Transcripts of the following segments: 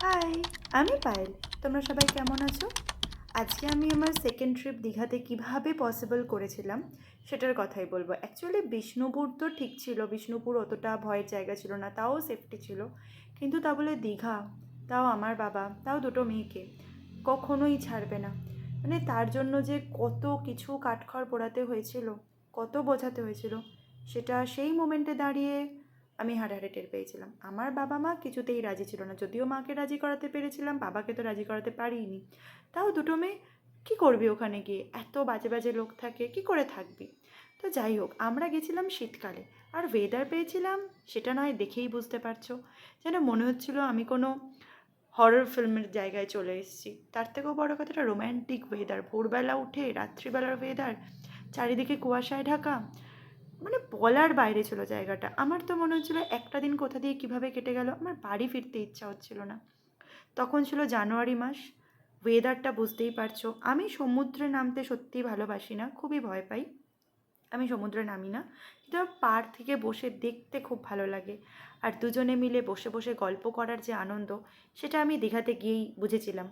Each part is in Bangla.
হাই, আমি পায়েল। তোমরা সবাই কেমন আছো? আজকে আমি আমার সেকেন্ড ট্রিপ দীঘাতে কিভাবে পসিবল করেছিলাম সেটার কথাই বলবো। অ্যাকচুয়ালি বিষ্ণুপুর তো ঠিক ছিল, বিষ্ণুপুর অতটা ভয়ের জায়গা ছিল না, তাও সেফটি ছিল। কিন্তু তা বলে দীঘা, তাও আমার বাবা, তাও দুটো মেয়েকে কখনোই ছাড়বে না। মানে তার জন্য যে কত কিছু কাঠখড় পোড়াতে হয়েছিল, কত বোঝাতে হয়েছিল, সেটা সেই মোমেন্টে দাঁড়িয়ে আমি হাড়ে হাড়ে টের পেয়েছিলাম। আমার বাবা মা কিছুতেই রাজি ছিল না, যদিও মাকে রাজি করাতে পেরেছিলাম, বাবাকে তো রাজি করাতে পারিনি। তাও দুটো মেয়ে কী করবি ওখানে গিয়ে, এত বাজে বাজে লোক থাকে, কি করে থাকবি? তো যাই হোক, আমরা গেছিলাম শীতকালে, আর ওয়েদার পেয়েছিলাম সেটা নয় দেখেই বুঝতে পারছো, যেন মনে হচ্ছিল আমি কোনো হরর ফিল্মের জায়গায় চলে এসেছি। তার থেকেও বড় কথাটা রোম্যান্টিক ওয়েদার, ভোরবেলা উঠে রাত্রিবেলার ওয়েদার, চারিদিকে কুয়াশায় ঢাকা, মানে বলার বাইরে ছিল জায়গাটা। আমার তো মনে হচ্ছিলো একটা দিন কোথা দিয়ে কীভাবে কেটে গেল, আমার বাড়ি ফিরতে ইচ্ছা হচ্ছিল না। তখন ছিল জানুয়ারি মাস, ওয়েদারটা বুঝতেই পারছো। আমি সমুদ্রে নামতে সত্যিই ভালোবাসি না, খুবই ভয় পাই, আমি সমুদ্রে নামি না। কিন্তু আমার পাড় থেকে বসে দেখতে খুব ভালো লাগে, আর দুজনে মিলে বসে বসে গল্প করার যে আনন্দ, সেটা আমি দীঘাতে গিয়েই বুঝেছিলাম।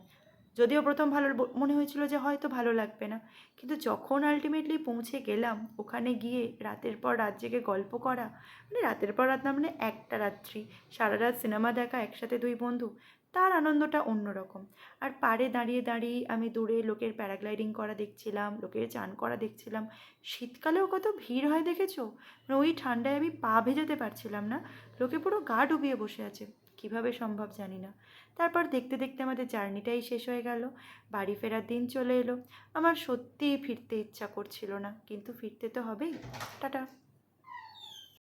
যদিও প্রথম ভালো মনে হয়েছিল যে হয়তো ভালো লাগবে না, কিন্তু যখন আলটিমেটলি পৌঁছে গেলাম, ওখানে গিয়ে রাতের পর রাত জেগে গল্প করা, মানে রাতের পর রাত না, মানে একটা রাত্রি সারা রাত সিনেমা দেখা একসাথে দুই বন্ধু, তার আনন্দটা অন্যরকম। আর পাড়ে দাঁড়িয়ে দাঁড়িয়ে আমি দূরে লোকের প্যারাগ্লাইডিং করা দেখছিলাম, লোকের চান করা দেখছিলাম। শীতকালেও কত ভিড় হয় দেখেছো? মানে ওই ঠান্ডায় আমি পা ভেজাতে পারছিলাম না, লোকে পুরো গা ডুবিয়ে বসে আছে। কিভাবে সম্ভব জানি না। তারপর দেখতে দেখতে আমাদের জার্নিটাই শেষ হয়ে গেল, বাড়ি ফেরার দিন চলে এলো। আমার সত্যিই ফিরতে ইচ্ছা করছিল না, কিন্তু ফিরতে তো হবেই। টাটা।